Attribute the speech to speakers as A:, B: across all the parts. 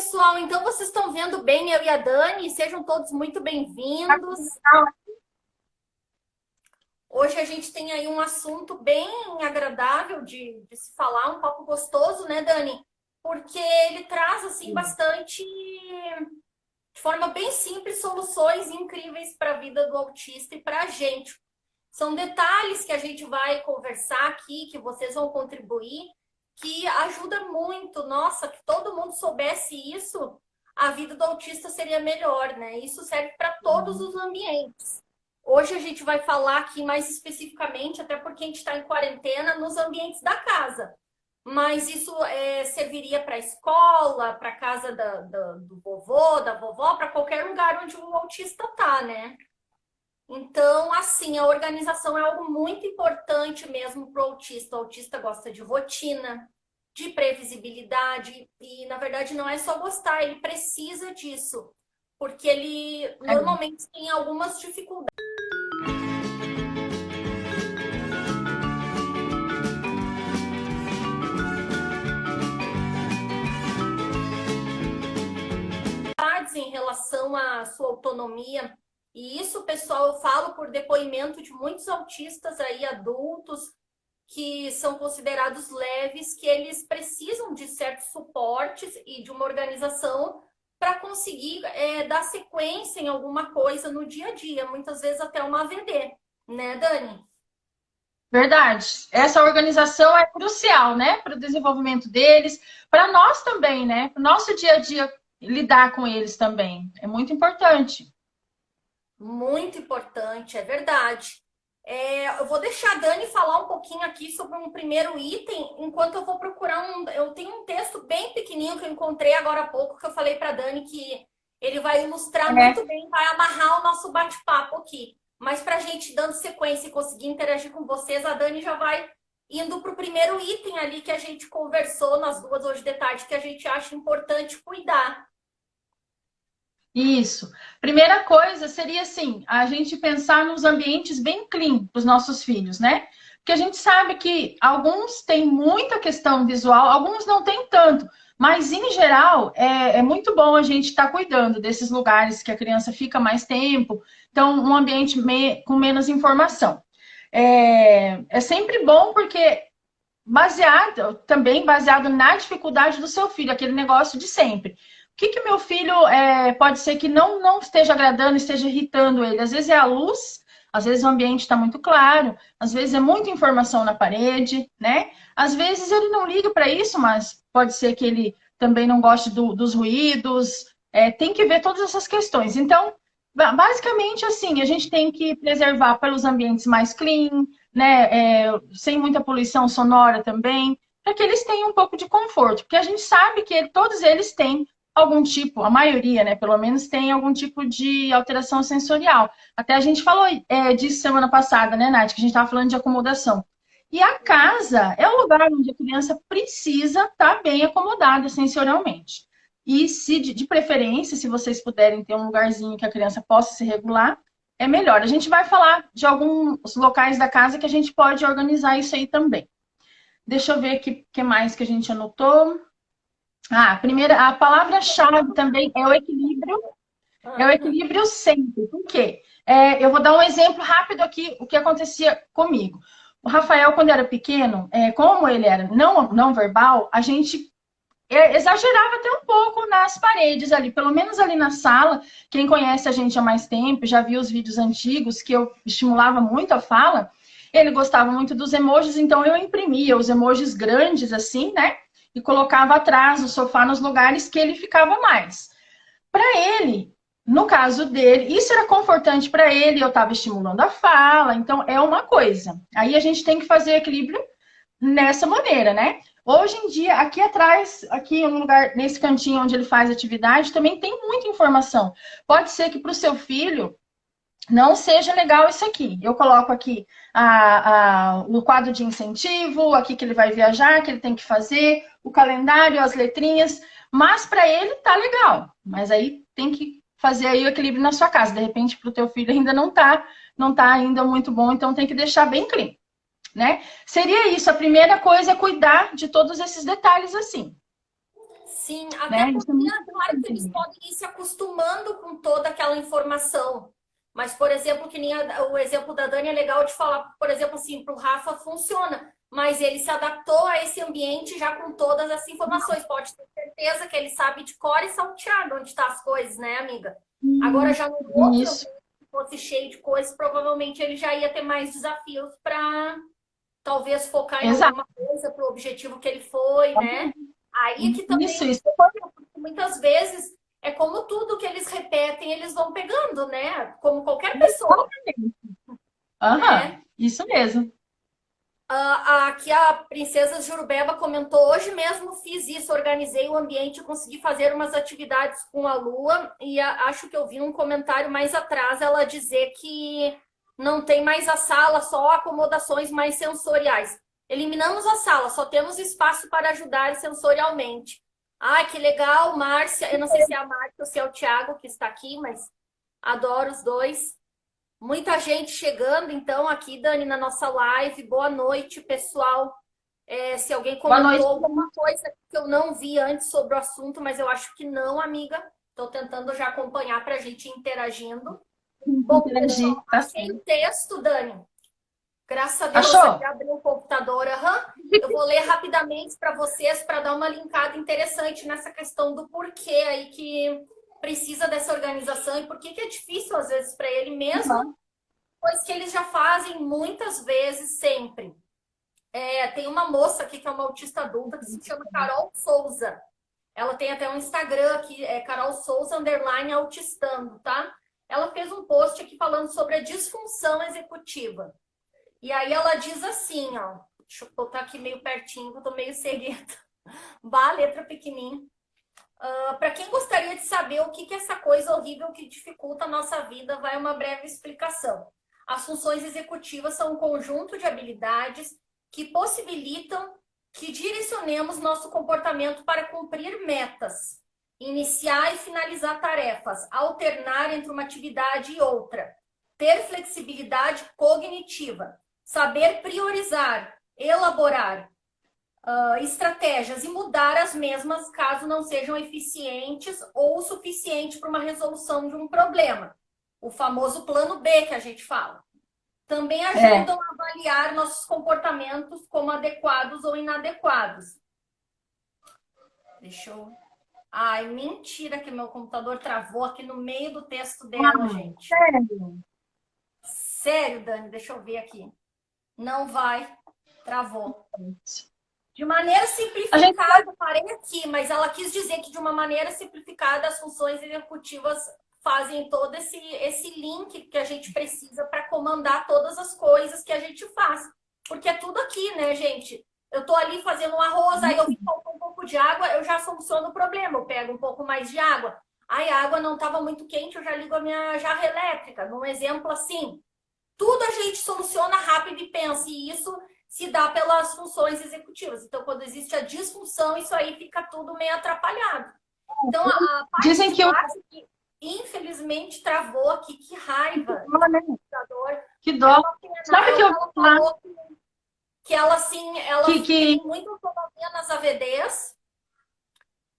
A: pessoal, então vocês estão vendo bem eu e a Dani? Sejam todos muito bem-vindos. Hoje a gente tem aí um assunto bem agradável de se falar, um papo gostoso, né, Dani? Porque ele traz, assim, bastante, de forma bem simples, soluções incríveis para a vida do autista e para a gente. São detalhes que a gente vai conversar aqui, que vocês vão contribuir, que ajuda muito. Nossa, que todo mundo soubesse isso, a vida do autista seria melhor, né? Isso serve para todos os ambientes. Hoje a gente vai falar aqui mais especificamente, até porque a gente está em quarentena, nos ambientes da casa. Mas isso serviria para a escola, para a casa do vovô, da vovó, para qualquer lugar onde o autista está, né? Então, assim, a organização é algo muito importante mesmo para o autista. O autista gosta de rotina, de previsibilidade, e na verdade não é só gostar, ele precisa disso, porque ele normalmente tem algumas dificuldades em relação à sua autonomia. E isso, pessoal, eu falo por depoimento de muitos autistas aí, adultos, que são considerados leves, que eles precisam de certos suportes e de uma organização para conseguir dar sequência em alguma coisa no dia a dia, muitas vezes até uma AVD, né, Dani?
B: Verdade. Essa organização é crucial, né, para o desenvolvimento deles, para nós também, né, para o nosso dia a dia lidar com eles também. É muito importante.
A: Muito importante, é verdade. Eu vou deixar a Dani falar um pouquinho aqui sobre um primeiro item, enquanto eu vou procurar Eu tenho um texto bem pequenininho que eu encontrei agora há pouco, que eu falei para a Dani que ele vai ilustrar muito bem, vai amarrar o nosso bate-papo aqui. Mas para a gente, dando sequência e conseguir interagir com vocês, a Dani já vai indo para o primeiro item ali que a gente conversou nas duas hoje de tarde, que a gente acha importante cuidar.
B: Isso. Primeira coisa seria assim, a gente pensar nos ambientes bem clean para os nossos filhos, né? Porque a gente sabe que alguns têm muita questão visual, alguns não têm tanto, mas em geral é muito bom a gente estar cuidando desses lugares que a criança fica mais tempo, então um ambiente com menos informação. É sempre bom porque também baseado na dificuldade do seu filho, aquele negócio de sempre. O que meu filho pode ser que não esteja agradando, esteja irritando ele? Às vezes é a luz, às vezes o ambiente está muito claro, às vezes é muita informação na parede, né? Às vezes ele não liga para isso, mas pode ser que ele também não goste dos ruídos. Tem que ver todas essas questões. Então, basicamente assim, a gente tem que preservar pelos ambientes mais clean, né? Sem muita poluição sonora também, para que eles tenham um pouco de conforto, porque a gente sabe que todos eles têm algum tipo, a maioria, né, pelo menos, tem algum tipo de alteração sensorial. Até a gente falou disso semana passada, né, Nath, que a gente estava falando de acomodação. E a casa é o lugar onde a criança precisa estar bem acomodada sensorialmente. E se de preferência, se vocês puderem ter um lugarzinho que a criança possa se regular, é melhor. A gente vai falar de alguns locais da casa que a gente pode organizar isso aí também. Deixa eu ver aqui o que mais que a gente anotou. A palavra-chave também é o equilíbrio. É o equilíbrio sempre. Por quê? Eu vou dar um exemplo rápido aqui, o que acontecia comigo. O Rafael, quando era pequeno, como ele era não verbal, a gente exagerava até um pouco nas paredes ali, pelo menos ali na sala. Quem conhece a gente há mais tempo, já viu os vídeos antigos que eu estimulava muito a fala. Ele gostava muito dos emojis, então eu imprimia os emojis grandes assim, né? E colocava atrás do sofá nos lugares que ele ficava mais. Para ele, no caso dele, isso era confortante para ele, eu estava estimulando a fala, então é uma coisa. Aí a gente tem que fazer equilíbrio nessa maneira, né? Hoje em dia, aqui atrás, aqui no lugar, nesse cantinho onde ele faz atividade, também tem muita informação. Pode ser que para o seu filho não seja legal isso aqui. Eu coloco aqui o quadro de incentivo, aqui que ele vai viajar, que ele tem que fazer, o calendário, as letrinhas, mas para ele tá legal. Mas aí tem que fazer aí o equilíbrio na sua casa. De repente, para o teu filho ainda não tá ainda muito bom, então tem que deixar bem clean, né? Seria isso. A primeira coisa é cuidar de todos esses detalhes assim.
A: Sim, até
B: né? Isso é
A: porque,
B: muito
A: é claro que eles
B: importante.
A: podem ir se acostumando com toda aquela informação. Mas, por exemplo, que nem o exemplo da Dani é legal de falar, por exemplo, assim, para o Rafa funciona, mas ele se adaptou a esse ambiente já com todas essas informações. Pode ter certeza que ele sabe de cor e salteado onde estão as coisas, né, amiga? Agora, já no outro
B: Isso,
A: ambiente, se fosse cheio de coisas, provavelmente ele já ia ter mais desafios para talvez focar em
B: exato.
A: alguma coisa para o objetivo que ele foi, né? Aí que também
B: Isso,
A: eu
B: isso.
A: discordo, porque muitas vezes é como tudo que eles repetem, eles vão pegando, né? Como qualquer pessoa,
B: Aham,
A: né?
B: isso mesmo.
A: Aqui a Princesa Jurubeba comentou, hoje mesmo fiz isso, organizei o ambiente, consegui fazer umas atividades com a Lua e acho que eu vi um comentário mais atrás ela dizer que não tem mais a sala, só acomodações mais sensoriais. Eliminamos a sala, só temos espaço para ajudar sensorialmente. Ai, que legal, Márcia. Eu não sei se é a Márcia ou se é o Thiago que está aqui, mas adoro os dois. Muita gente chegando, então, aqui, Dani, na nossa live. Boa noite, pessoal. Se alguém
B: Boa
A: comentou
B: noite.
A: alguma coisa que eu não vi antes sobre o assunto, mas eu acho que não, amiga. Estou tentando já acompanhar para a gente ir interagindo. Bom,
B: Interagir,
A: pessoal,
B: tá
A: achei o
B: certo.
A: texto, Dani. Graças a Deus, aqui
B: Achou?
A: abriu o computador. Aham. Eu vou ler rapidamente para vocês para dar uma linkada interessante nessa questão do porquê aí que precisa dessa organização e por que é difícil às vezes para ele mesmo,
B: Uhum.
A: pois que eles já fazem muitas vezes sempre. Tem uma moça aqui que é uma autista adulta que se chama Carol Souza. Ela tem até um Instagram aqui, é Carol Souza _autistando, tá? Ela fez um post aqui falando sobre a disfunção executiva. E aí ela diz assim, ó, deixa eu botar aqui meio pertinho, que eu tô meio cegueta. Vá, letra pequenininha. Para quem gostaria de saber o que é essa coisa horrível que dificulta a nossa vida, vai uma breve explicação. As funções executivas são um conjunto de habilidades que possibilitam que direcionemos nosso comportamento para cumprir metas, iniciar e finalizar tarefas, alternar entre uma atividade e outra, ter flexibilidade cognitiva, saber priorizar, elaborar estratégias e mudar as mesmas caso não sejam eficientes ou o suficiente para uma resolução de um problema. O famoso plano B que a gente fala. Também
B: É.
A: ajudam a avaliar nossos comportamentos como adequados ou inadequados. Deixa eu... Ai, mentira que meu computador travou aqui no meio do texto dela, gente.
B: Sério?
A: Sério, Dani, deixa eu ver aqui. Não vai, travou. De maneira simplificada, parei aqui, mas ela quis dizer que de uma maneira simplificada as funções executivas fazem todo esse link que a gente precisa para comandar todas as coisas que a gente faz. Porque é tudo aqui, né, gente? Eu tô ali fazendo um arroz, aí eu vi faltar um pouco de água, eu já soluciono o problema, eu pego um pouco mais de água. Aí a água não estava muito quente, eu já ligo a minha jarra elétrica. Num exemplo assim, tudo a gente soluciona rápido e pensa, e isso se dá pelas funções executivas. Então, quando existe a disfunção, isso aí fica tudo meio atrapalhado. Então, a parte
B: Dizem
A: de
B: que o.
A: baixo, que infelizmente travou aqui, que raiva.
B: Que dó.
A: Ela,
B: Sabe que eu
A: ela falou que ela, assim, ela
B: que,
A: tem
B: que...
A: muita autonomia nas AVDs,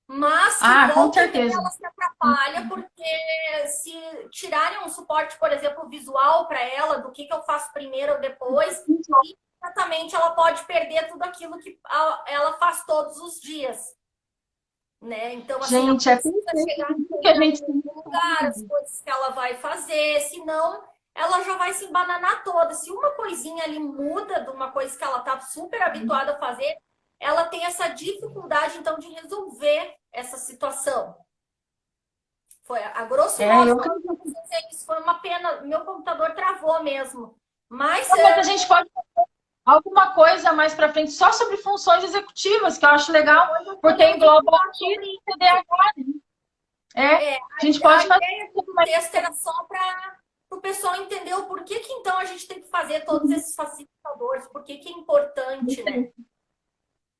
A: mas que
B: Ah, com
A: volta e meia
B: certeza.
A: ela se atrapalha, porque se tirarem um suporte, por exemplo, visual para ela, do que eu faço primeiro ou depois, exatamente ela pode perder tudo aquilo que ela faz todos os dias. Né? Então, assim,
B: Gente,
A: ela
B: é
A: precisa chegar
B: perfeito que a gente tem
A: no lugar, as coisas que ela vai fazer, senão ela já vai se embananar toda. Se uma coisinha ali muda de uma coisa que ela está super habituada a fazer, ela tem essa dificuldade, então, de resolver essa situação. Foi, a grosso modo, isso foi uma pena. Meu computador travou mesmo. Mas
B: a gente pode fazer alguma coisa mais para frente só sobre funções executivas, que eu acho legal, porque engloba o autismo e o TDAH. A gente pode fazer.
A: A ideia do texto era só para o pessoal entender o porquê que então a gente tem que fazer todos esses facilitadores, por que é importante, né?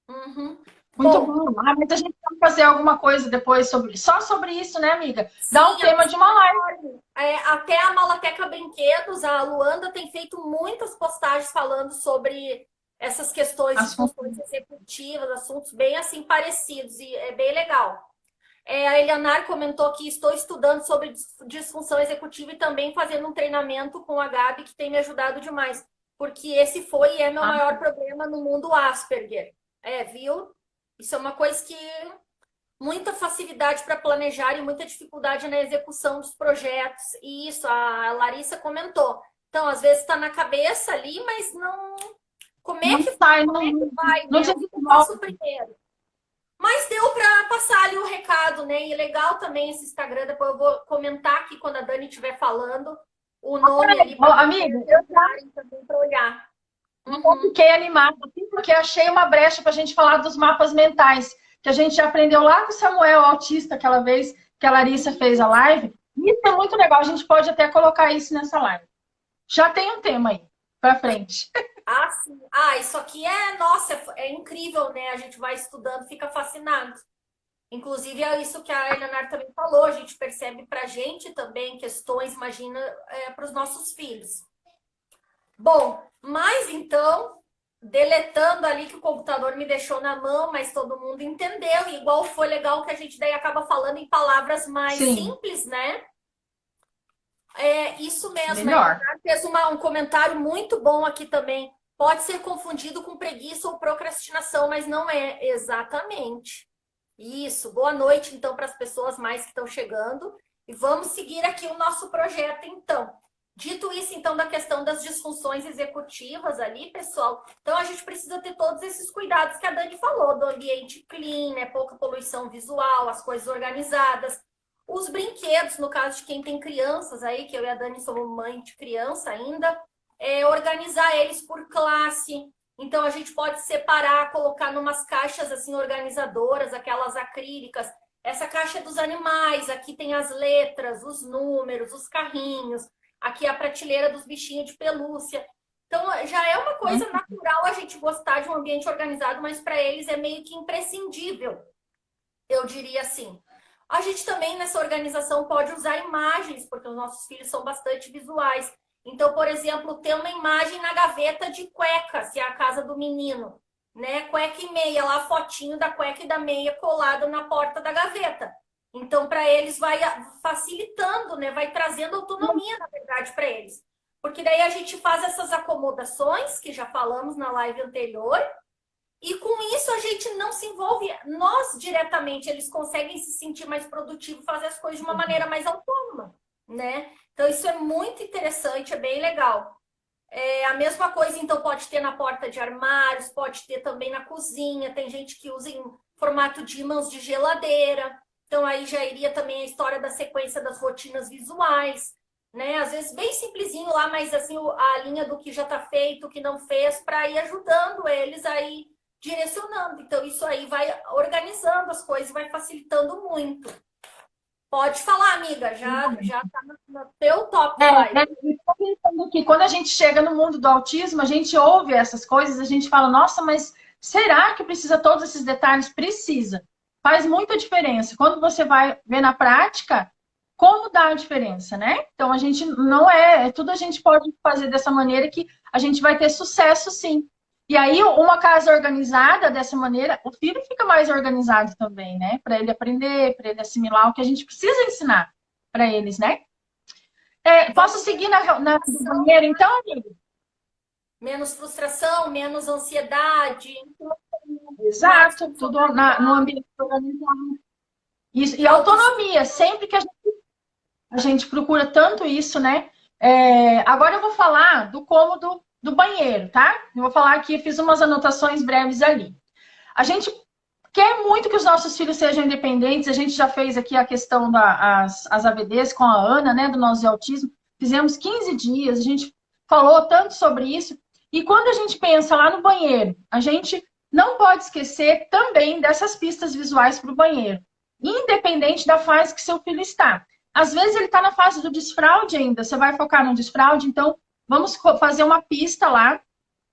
A: Uhum.
B: Muito bom. Mas a gente pode fazer alguma coisa depois só sobre isso, né, amiga? Dá um tema de uma live.
A: Até a Malateca Brinquedos, a Luanda tem feito muitas postagens falando sobre essas questões de
B: Assunto.
A: funções executivas, assuntos bem assim parecidos, e é bem legal. A Elianar comentou que estou estudando sobre disfunção executiva e também fazendo um treinamento com a Gabi, que tem me ajudado demais, porque esse foi e é meu maior problema no mundo Asperger. Viu? Isso é uma coisa que muita facilidade para planejar e muita dificuldade na execução dos projetos. E isso, a Larissa comentou. Então, às vezes está na cabeça ali, mas não. Como é que vai? Né? Eu faço primeiro. Mas deu para passar ali o recado, né? E legal também esse Instagram, depois eu vou comentar aqui quando a Dani estiver falando o nome ali para
B: amiga, eu
A: também para olhar.
B: Fiquei animada, porque achei uma brecha para a gente falar dos mapas mentais, que a gente já aprendeu lá com o Samuel, o autista, aquela vez que a Larissa fez a live. Isso é muito legal, a gente pode até colocar isso nessa live. Já tem um tema aí, para frente.
A: Sim. Isso aqui nossa, é incrível, né? A gente vai estudando, fica fascinado. Inclusive, é isso que a Eleonora também falou, a gente percebe para a gente também questões, imagina, para os nossos filhos. Bom, mas então, deletando ali que o computador me deixou na mão, mas todo mundo entendeu, e igual foi legal que a gente daí acaba falando em palavras mais simples, né? Isso mesmo.
B: Melhor.
A: Fez um comentário muito bom aqui também. Pode ser confundido com preguiça ou procrastinação, mas não é exatamente. Isso. Boa noite, então, para as pessoas mais que estão chegando. E vamos seguir aqui o nosso projeto, então. Dito isso, então, da questão das disfunções executivas ali, pessoal, então a gente precisa ter todos esses cuidados que a Dani falou, do ambiente clean, né? Pouca poluição visual, as coisas organizadas. Os brinquedos, no caso de quem tem crianças aí, que eu e a Dani somos mãe de criança ainda, organizar eles por classe. Então, a gente pode separar, colocar numas caixas assim organizadoras, aquelas acrílicas. Essa caixa é dos animais, aqui tem as letras, os números, os carrinhos. Aqui é a prateleira dos bichinhos de pelúcia. Então, já é uma coisa natural a gente gostar de um ambiente organizado, mas para eles é meio que imprescindível, eu diria assim. A gente também, nessa organização, pode usar imagens, porque os nossos filhos são bastante visuais. Então, por exemplo, ter uma imagem na gaveta de cueca, se é a casa do menino, né? Cueca e meia, lá a fotinho da cueca e da meia colada na porta da gaveta. Então, para eles vai facilitando, né? Vai trazendo autonomia, na verdade, para eles. Porque daí a gente faz essas acomodações, que já falamos na live anterior, e com isso a gente não se envolve, nós diretamente, eles conseguem se sentir mais produtivos, fazer as coisas de uma maneira mais autônoma, né? Então, isso é muito interessante, é bem legal. A mesma coisa, então, pode ter na porta de armários, pode ter também na cozinha, tem gente que usa em formato de ímãs de geladeira. Então, aí já iria também a história da sequência das rotinas visuais, né? Às vezes bem simplesinho lá, mas assim, a linha do que já está feito, o que não fez, para ir ajudando eles aí, direcionando. Então, isso aí vai organizando as coisas, vai facilitando muito. Pode falar, amiga, já está no teu top 5.
B: Que quando a gente chega no mundo do autismo, a gente ouve essas coisas, a gente fala, nossa, mas será que precisa todos esses detalhes? Precisa. Faz muita diferença. Quando você vai ver na prática, como dá a diferença, né? Então, a gente não tudo a gente pode fazer dessa maneira que a gente vai ter sucesso, sim. E aí, uma casa organizada dessa maneira, o filho fica mais organizado também, né? Para ele aprender, para ele assimilar o que a gente precisa ensinar para eles, né? Posso seguir na banheira, então, amigo?
A: Menos frustração, menos ansiedade.
B: Exato, tudo no ambiente organizado. Isso, e autonomia, sempre que a gente procura tanto isso, né? Agora eu vou falar do cômodo do banheiro, tá? Eu vou falar aqui, fiz umas anotações breves ali. A gente quer muito que os nossos filhos sejam independentes, a gente já fez aqui a questão das AVDs com a Ana, né, do nosso autismo, fizemos 15 dias, a gente falou tanto sobre isso, e quando a gente pensa lá no banheiro, a gente não pode esquecer também dessas pistas visuais para o banheiro, independente da fase que seu filho está. Às vezes ele está na fase do desfraude ainda, você vai focar no desfraude, então vamos fazer uma pista lá,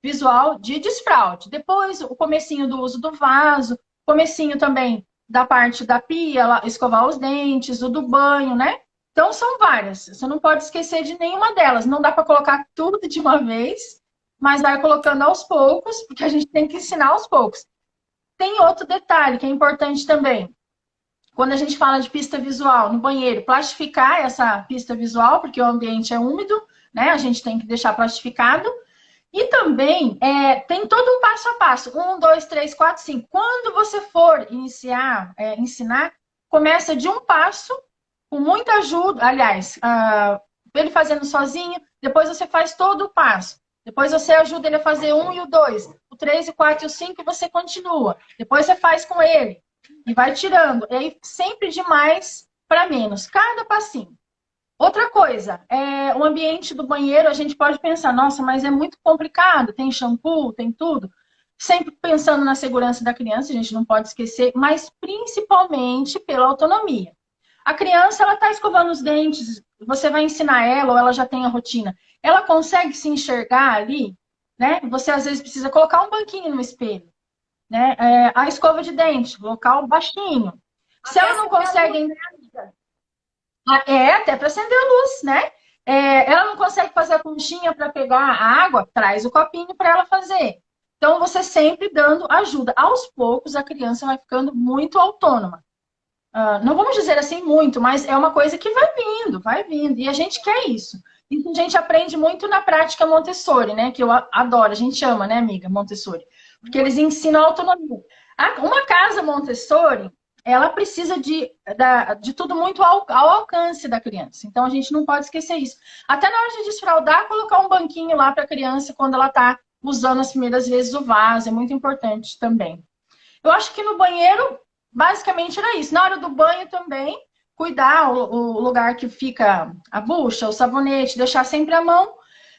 B: visual de desfraude. Depois, o comecinho do uso do vaso, comecinho também da parte da pia, escovar os dentes, o do banho, né? Então, são várias. Você não pode esquecer de nenhuma delas. Não dá para colocar tudo de uma vez, mas vai colocando aos poucos, porque a gente tem que ensinar aos poucos. Tem outro detalhe que é importante também. Quando a gente fala de pista visual no banheiro, plastificar essa pista visual, porque o ambiente é úmido, né? A gente tem que deixar plastificado. E também tem todo um passo a passo. 1, 2, 3, 4, 5. Quando você for ensinar, começa de um passo, com muita ajuda. Aliás, ele fazendo sozinho, depois você faz todo o passo. Depois você ajuda ele a fazer 1 e o 2, o 3, o 4 e o 5 e você continua. Depois você faz com ele e vai tirando. E aí sempre de mais para menos, cada passinho. Outra coisa, o ambiente do banheiro, a gente pode pensar, nossa, mas é muito complicado, tem shampoo, tem tudo. Sempre pensando na segurança da criança, a gente não pode esquecer, mas principalmente pela autonomia. A criança, ela está escovando os dentes, você vai ensinar ela, ou ela já tem a rotina, ela consegue se enxergar ali, né? Você às vezes precisa colocar um banquinho no espelho, né? A escova de dente, local baixinho. Se
A: Até
B: ela não consegue até para acender a luz, né? Ela não consegue fazer a conchinha para pegar a água, traz o copinho para ela fazer. Então, você sempre dando ajuda. Aos poucos, a criança vai ficando muito autônoma. Não vamos dizer assim muito, mas é uma coisa que vai vindo, vai vindo. E a gente quer isso. Isso a gente aprende muito na prática Montessori, né? Que eu adoro, a gente ama, né, amiga, Montessori? Porque eles ensinam autonomia. Uma casa Montessori, ela precisa de tudo muito ao alcance da criança. Então, a gente não pode esquecer isso. Até na hora de desfraldar, colocar um banquinho lá para a criança quando ela está usando as primeiras vezes o vaso. É muito importante também. Eu acho que no banheiro, basicamente era isso. Na hora do banho também, cuidar o lugar que fica a bucha, o sabonete, deixar sempre a mão.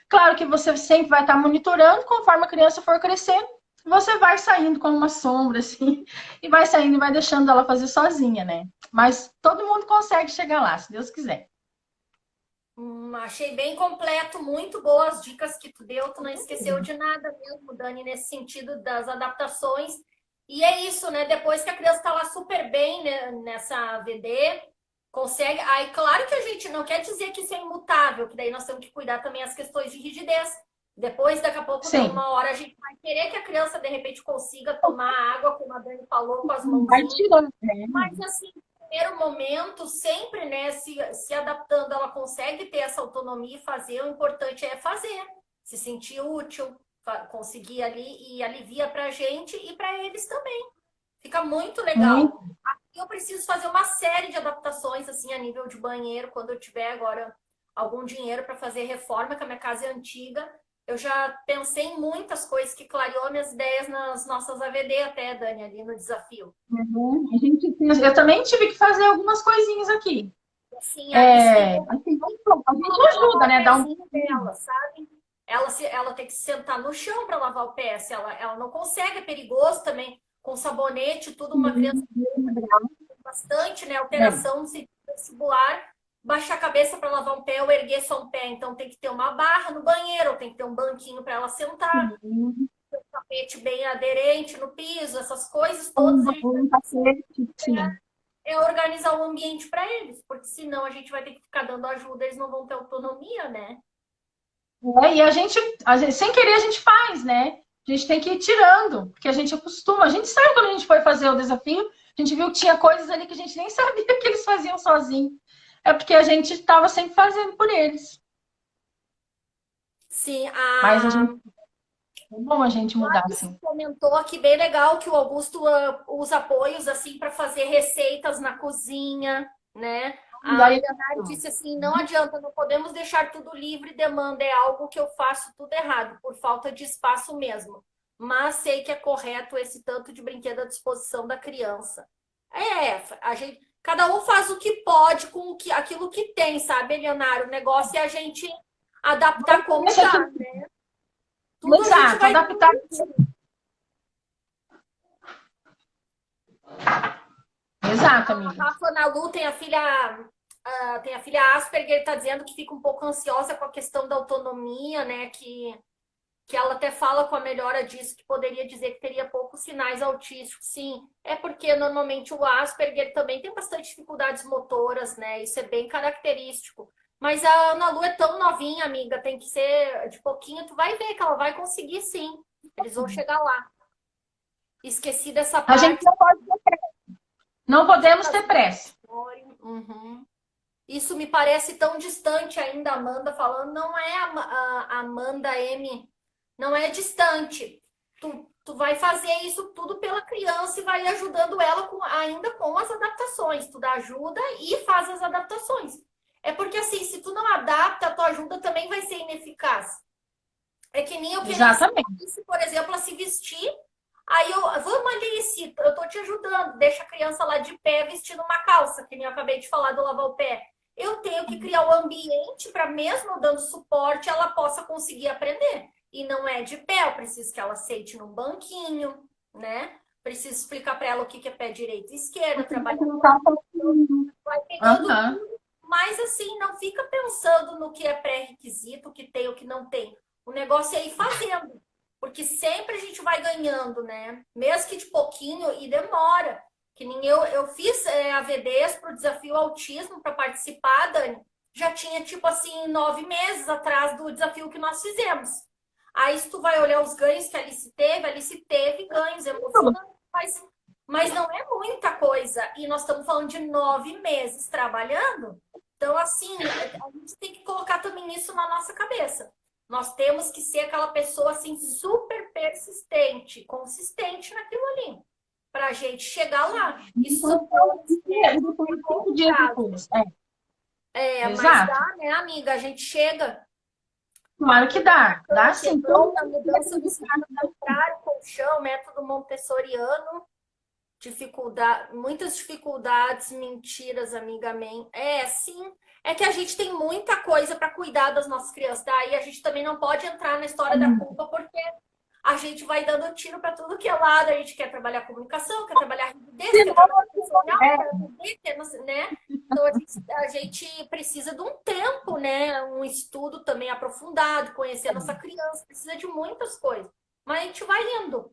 B: Claro que você sempre vai estar monitorando, conforme a criança for crescendo, você vai saindo com uma sombra, assim, e vai saindo e vai deixando ela fazer sozinha, né? Mas todo mundo consegue chegar lá, se Deus quiser.
A: Achei bem completo, muito boas dicas que tu deu, tu não esqueceu de nada mesmo, Dani, nesse sentido das adaptações. E é isso, né? Depois que a criança está lá super bem, né, nessa VD, consegue. Aí, claro que a gente não quer dizer que isso é imutável, que daí nós temos que cuidar também as questões de rigidez. Depois, daqui a pouco,
B: Sim,
A: uma hora, a gente vai querer que a criança, de repente, consiga tomar água, como a Dani falou, com as
B: vai
A: mãozinhas.
B: tirando, né?
A: Mas, assim, no primeiro momento, sempre, né, se adaptando, ela consegue ter essa autonomia e fazer. O importante é fazer, se sentir útil, conseguir ali e alivia para a gente e para eles também. Fica muito
B: Muito.
A: legal. Aqui eu preciso fazer uma série de adaptações, assim, a nível de banheiro, quando eu tiver agora algum dinheiro para fazer reforma, que a minha casa é antiga. Eu já pensei em muitas coisas que clareou minhas ideias nas nossas AVD até, Dani, ali no desafio.
B: Uhum. Eu também tive que fazer algumas coisinhas aqui.
A: Assim, ali você tem que
B: Assim, a gente ajuda,
A: lavar o
B: né? Dá um.
A: pezinho dela, sabe? Ela tem que se sentar no chão para lavar o pé. Se ela não consegue, é perigoso também. Com sabonete, tudo, uma criança com bastante, né,
B: É.
A: alteração no sentido vestibular, baixar a cabeça para lavar um pé ou erguer só um pé. Então tem que ter uma barra no banheiro, ou tem que ter um banquinho para ela sentar, um tapete bem aderente no piso, essas coisas todas a gente
B: Um tapete, sim.
A: organizar o ambiente para eles, porque senão a gente vai ter que ficar dando ajuda, eles não vão ter autonomia, né?
B: E a gente, sem querer, a gente faz, né? A gente tem que ir tirando, porque a gente acostuma. A gente sabe quando a gente foi fazer o desafio, a gente viu que tinha coisas ali que a gente nem sabia que eles faziam sozinhos. É porque a gente estava sempre fazendo por eles.
A: Sim,
B: Mas a gente, é bom a gente mudar,
A: Você
B: assim.
A: comentou aqui bem legal que o Augusto usa apoios assim para fazer receitas na cozinha, né? A
B: Daí,
A: Leonardo disse assim: não adianta, não podemos deixar tudo livre demanda, é algo que eu faço tudo errado, por falta de espaço mesmo. Mas sei que é correto esse tanto de brinquedo à disposição da criança. A gente, cada um faz o que pode com aquilo que tem, sabe, Leonardo? O negócio é a gente adaptar como
B: esse aqui,
A: dá, né? Tudo a gente
B: exato,
A: vai.
B: adaptar. Exato, amiga.
A: A Ana Lu tem a filha Asperger, está dizendo que fica um pouco ansiosa com a questão da autonomia, né? Que ela até fala com a melhora disso, que poderia dizer que teria poucos sinais autísticos. Sim, é porque normalmente o Asperger também tem bastante dificuldades motoras, né? Isso é bem característico. Mas a Ana Lu é tão novinha, amiga, tem que ser de pouquinho, tu vai ver que ela vai conseguir sim. Eles vão chegar lá. Esqueci dessa
B: A gente
A: parte.
B: não pode, não podemos ter pressa.
A: Uhum. Isso me parece tão distante ainda, a Amanda falando. Não é a Amanda M, não é distante. Tu vai fazer isso tudo pela criança e vai ajudando ela ainda com as adaptações. Tu dá ajuda e faz as adaptações. É porque assim, se tu não adapta, a tua ajuda também vai ser ineficaz. É que nem eu queria
B: Exatamente.
A: ensinar, por exemplo, a se vestir. Aí vamos Alice, eu tô te ajudando. Deixa a criança lá de pé vestindo uma calça, que nem eu acabei de falar do lavar o pé. Eu tenho que criar o ambiente para, mesmo dando suporte, ela possa conseguir aprender. E não é de pé, eu preciso que ela sente num banquinho, né? Preciso explicar para ela o que é pé direito e esquerda, trabalhar. Vai pegando tudo, mas assim, não fica pensando no que é pré-requisito, o que tem, o que não tem. O negócio é ir fazendo. Porque sempre a gente vai ganhando, né? Mesmo que de pouquinho, e demora. Que nem eu fiz AVDs para o desafio autismo para participar, Dani. Já tinha, tipo assim, 9 meses atrás do desafio que nós fizemos. Aí, se tu vai olhar os ganhos que a Alice teve ganhos emocionantes, mas não é muita coisa. E nós estamos falando de 9 meses trabalhando. Então, assim, a gente tem que colocar também isso na nossa cabeça. Nós temos que ser aquela pessoa assim super persistente, consistente naquilo ali, para a gente chegar lá. Isso mas dá, né, amiga? A gente chega.
B: Claro que dá. Dá sim.
A: A mudança do estado contrário, colchão, método montessoriano, muitas dificuldades, mentiras, amiga, sim. É que a gente tem muita coisa para cuidar das nossas crianças. Daí a gente também não pode entrar na história da culpa, porque a gente vai dando tiro para tudo que é lado. A gente quer trabalhar comunicação, quer trabalhar rigidez, quer trabalhar emocional, né? Então a gente precisa de um tempo, né? Um estudo também aprofundado, conhecer a nossa criança, precisa de muitas coisas. Mas a gente vai indo.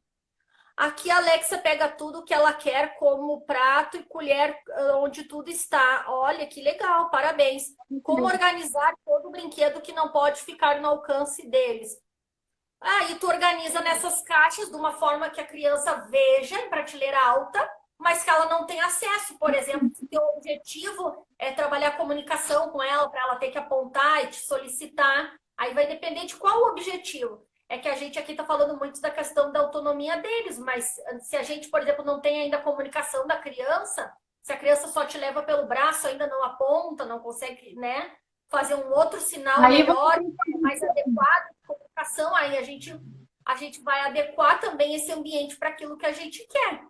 A: Aqui a Alexa pega tudo que ela quer, como prato e colher onde tudo está. Olha que legal, parabéns. Como organizar todo o brinquedo que não pode ficar no alcance deles? Aí tu organiza nessas caixas de uma forma que a criança veja em prateleira alta, mas que ela não tem acesso. Por exemplo, se teu objetivo é trabalhar comunicação com ela, para ela ter que apontar e te solicitar, aí vai depender de qual o objetivo. É que a gente aqui está falando muito da questão da autonomia deles, mas se a gente, por exemplo, não tem ainda a comunicação da criança, se a criança só te leva pelo braço, ainda não aponta, não consegue, né, fazer um outro sinal
B: aí
A: melhor, mais adequado de comunicação, aí a gente vai adequar também esse ambiente para aquilo que a gente quer,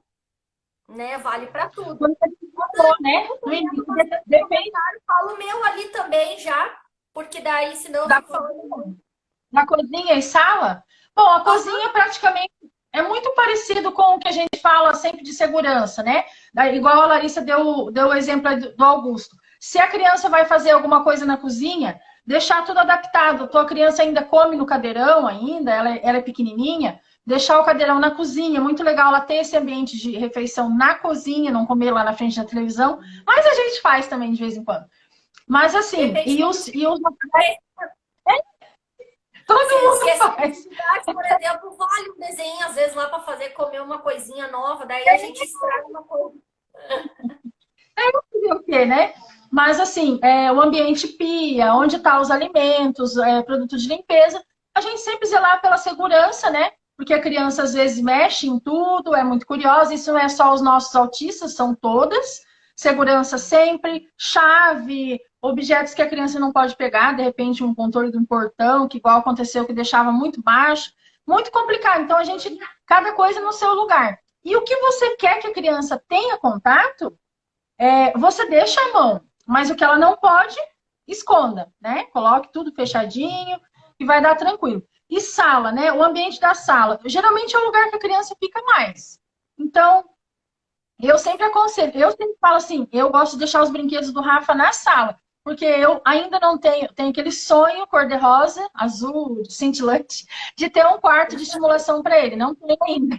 A: né? Vale para tudo.
B: Né?
A: Depende. Falo o meu ali também já, porque daí, senão eu fico falando muito.
B: Na cozinha e sala? Bom, a cozinha praticamente é muito parecido com o que a gente fala sempre de segurança, né? Igual a Larissa deu o exemplo do Augusto. Se a criança vai fazer alguma coisa na cozinha, deixar tudo adaptado. A tua criança ainda come no cadeirão ainda, ela é pequenininha, deixar o cadeirão na cozinha. Muito legal ela ter esse ambiente de refeição na cozinha, não comer lá na frente da televisão. Mas a gente faz também de vez em quando. Mas assim, e os todo mundo faz.
A: Por exemplo, vale um desenho, às vezes, lá para fazer comer uma coisinha nova, daí a gente estraga uma coisa.
B: O quê, né? Mas assim, o ambiente pia, onde estão os alimentos, produtos de limpeza, a gente sempre zelar pela segurança, né? Porque a criança às vezes mexe em tudo, é muito curiosa, isso não é só os nossos autistas, são todas. Segurança sempre, chave, objetos que a criança não pode pegar, de repente um controle de um portão, que igual aconteceu, que deixava muito baixo. Muito complicado. Então, cada coisa no seu lugar. E o que você quer que a criança tenha contato, você deixa a mão. Mas o que ela não pode, esconda, né? Coloque tudo fechadinho e vai dar tranquilo. E sala, né? O ambiente da sala. Geralmente é o lugar que a criança fica mais. Então, eu sempre aconselho, eu sempre falo assim, eu gosto de deixar os brinquedos do Rafa na sala, porque eu ainda não tenho aquele sonho cor-de-rosa, azul, cintilante, de ter um quarto de estimulação para ele, não tenho ainda.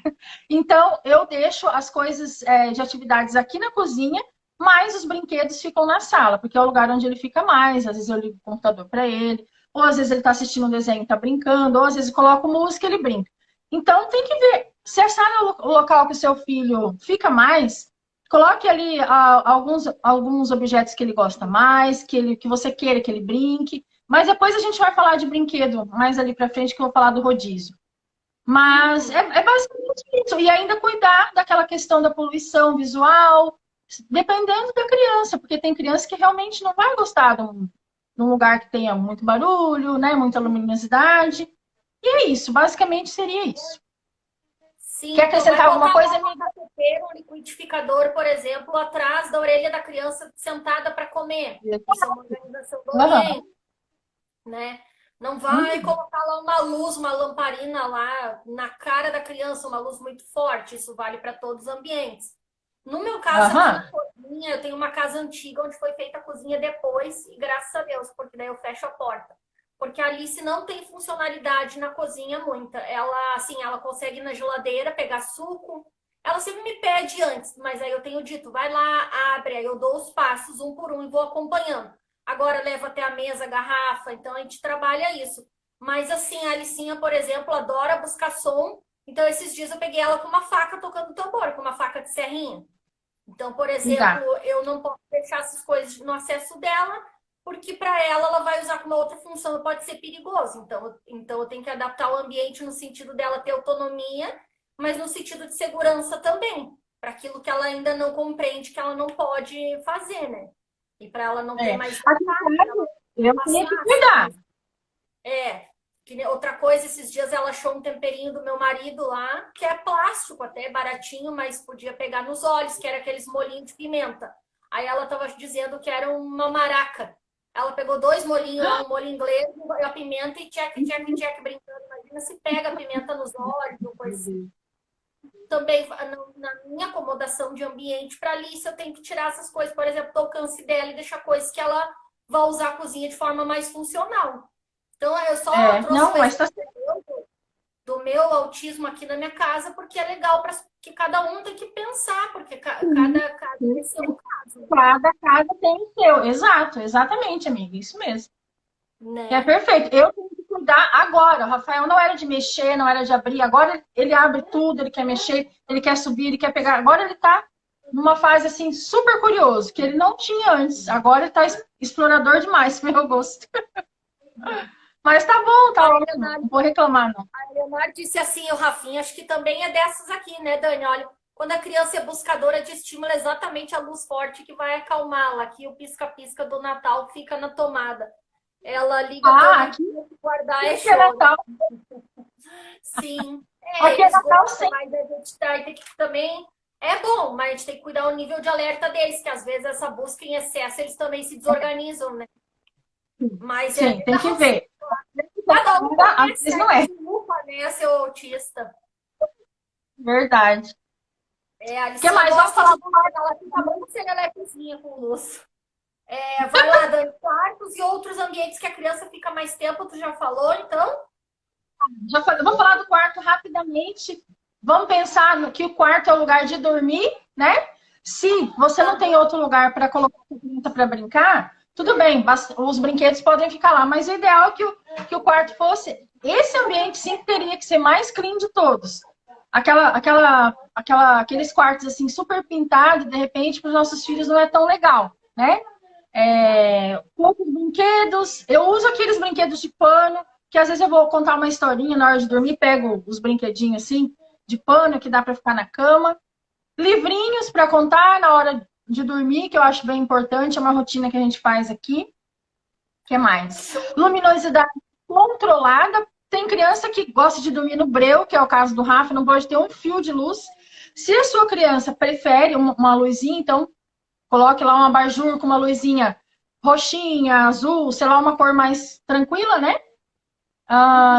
B: Então, eu deixo as coisas de atividades aqui na cozinha mas os brinquedos ficam na sala, porque é o lugar onde ele fica mais. Às vezes eu ligo o computador para ele, ou às vezes ele está assistindo um desenho e está brincando, ou às vezes eu coloco música e ele brinca. Então tem que ver se a sala é o local que o seu filho fica mais. Coloque ali alguns objetos que ele gosta mais, que você queira que ele brinque. Mas depois a gente vai falar de brinquedo mais ali para frente, que eu vou falar do rodízio. Mas é basicamente isso. E ainda cuidar daquela questão da poluição visual, dependendo da criança, porque tem criança que realmente não vai gostar de um lugar que tenha muito barulho, né, muita luminosidade. E é isso, basicamente seria isso.
A: Sim,
B: Quer
A: então vai
B: acrescentar alguma
A: colocar
B: coisa,
A: um
B: amiga?
A: cafeteiro, um liquidificador, por exemplo, atrás da orelha da criança sentada para comer. Isso é uma organização do
B: Aham.
A: ambiente, né? Não vai colocar lá uma luz, uma lamparina lá na cara da criança, uma luz muito forte. Isso vale para todos os ambientes. No meu caso, aqui
B: Aham.
A: na cozinha, eu tenho uma casa antiga onde foi feita a cozinha depois, e graças a Deus, porque daí eu fecho a porta. Porque a Alice não tem funcionalidade na cozinha muita. Ela, assim, ela consegue ir na geladeira pegar suco. Ela sempre me pede antes, mas aí eu tenho dito, vai lá, abre, aí eu dou os passos um por um e vou acompanhando. Agora levo até a mesa a garrafa, então a gente trabalha isso. Mas assim, a Alicinha, por exemplo, adora buscar som. Então esses dias eu peguei ela com uma faca tocando tambor, com uma faca de serrinha. Então, por exemplo,
B: Exato.
A: eu não posso deixar essas coisas no acesso dela, porque para ela vai usar com uma outra função e pode ser perigoso. Então eu tenho que adaptar o ambiente no sentido dela ter autonomia, mas no sentido de segurança também, para aquilo que ela ainda não compreende que ela não pode fazer, né? E para ela não ter
B: É.
A: mais
B: Aqui em
A: vontade, ela
B: casa, eu
A: passar
B: tinha que
A: assim.
B: cuidar.
A: Outra coisa, esses dias ela achou um temperinho do meu marido lá, que é plástico até, baratinho, mas podia pegar nos olhos, que era aqueles molhinhos de pimenta. Aí ela estava dizendo que era uma maraca. Ela pegou 2 molhinhos lá, um molho inglês e a pimenta, e tchec, tchec, tchec, brincando. Imagina se pega a pimenta nos olhos, ou coisa assim. Também, na minha acomodação de ambiente para Alice, eu tenho que tirar essas coisas, por exemplo, do alcance dela e deixar coisas que ela vai usar a cozinha de forma mais funcional. Então, eu só trouxe
B: Não,
A: o
B: mas tá
A: exemplo do meu autismo aqui na minha casa, porque é legal para que cada um tem que pensar, porque cada caso vai ser um caso,
B: cada casa tem o seu. Exato, exatamente, amiga. Isso mesmo. É
A: né?
B: perfeito. Eu tenho que cuidar agora. O Rafael não era de mexer, não era de abrir. Agora ele abre tudo, ele quer mexer, ele quer subir, ele quer pegar. Agora ele tá numa fase assim super curioso, que ele não tinha antes. Agora ele tá explorador demais, pro meu gosto. Mas tá bom,
A: A
B: tá ótimo.
A: Leonardo,
B: Não vou reclamar, não.
A: a Leonardo disse assim, o Rafinha, acho que também é dessas aqui, né, Dani? Olha, quando a criança é buscadora de estímulo, é exatamente a luz forte que vai acalmá-la. Aqui o pisca-pisca do Natal fica na tomada. Ela liga
B: Ah,
A: todo
B: aqui
A: dia, se guardar é
B: é
A: choro.
B: Natal.
A: Sim,
B: Aqui é
A: eles
B: Natal
A: gostam,
B: sim.
A: mas a gente tem que também. É bom, mas a gente tem que cuidar o nível de alerta deles, que às vezes essa busca em excesso eles também se desorganizam, né? Mas é
B: Sim, tem que
A: legal,
B: ver.
A: cada um tem
B: Às
A: esse
B: vezes não é.
A: lupa, né, seu autista.
B: Verdade.
A: A
B: O que
A: Alicinha
B: mais? Vamos
A: gosta
B: falar
A: de
B: do
A: luz, ela fica muito serelepezinha com luz. Vai lá, Dani, quartos e outros ambientes que a criança fica mais tempo, tu já falou, então?
B: Vamos falar do quarto rapidamente. Vamos pensar que o quarto é o lugar de dormir, né? Se você não tem outro lugar para colocar a criança para brincar, tudo bem, os brinquedos podem ficar lá, mas o ideal é que o quarto fosse. Esse ambiente sim teria que ser mais clean de todos. Aqueles quartos assim super pintados, de repente, para os nossos filhos não é tão legal, né? Poucos brinquedos. Eu uso aqueles brinquedos de pano, que às vezes eu vou contar uma historinha na hora de dormir, pego os brinquedinhos assim, de pano, que dá para ficar na cama. Livrinhos para contar na hora de dormir, que eu acho bem importante, é uma rotina que a gente faz aqui. O que mais? Luminosidade controlada. Tem criança que gosta de dormir no breu, que é o caso do Rafa, não pode ter um fio de luz. Se a sua criança prefere uma luzinha, então coloque lá um abajur com uma luzinha roxinha, azul, sei lá, uma cor mais tranquila, né?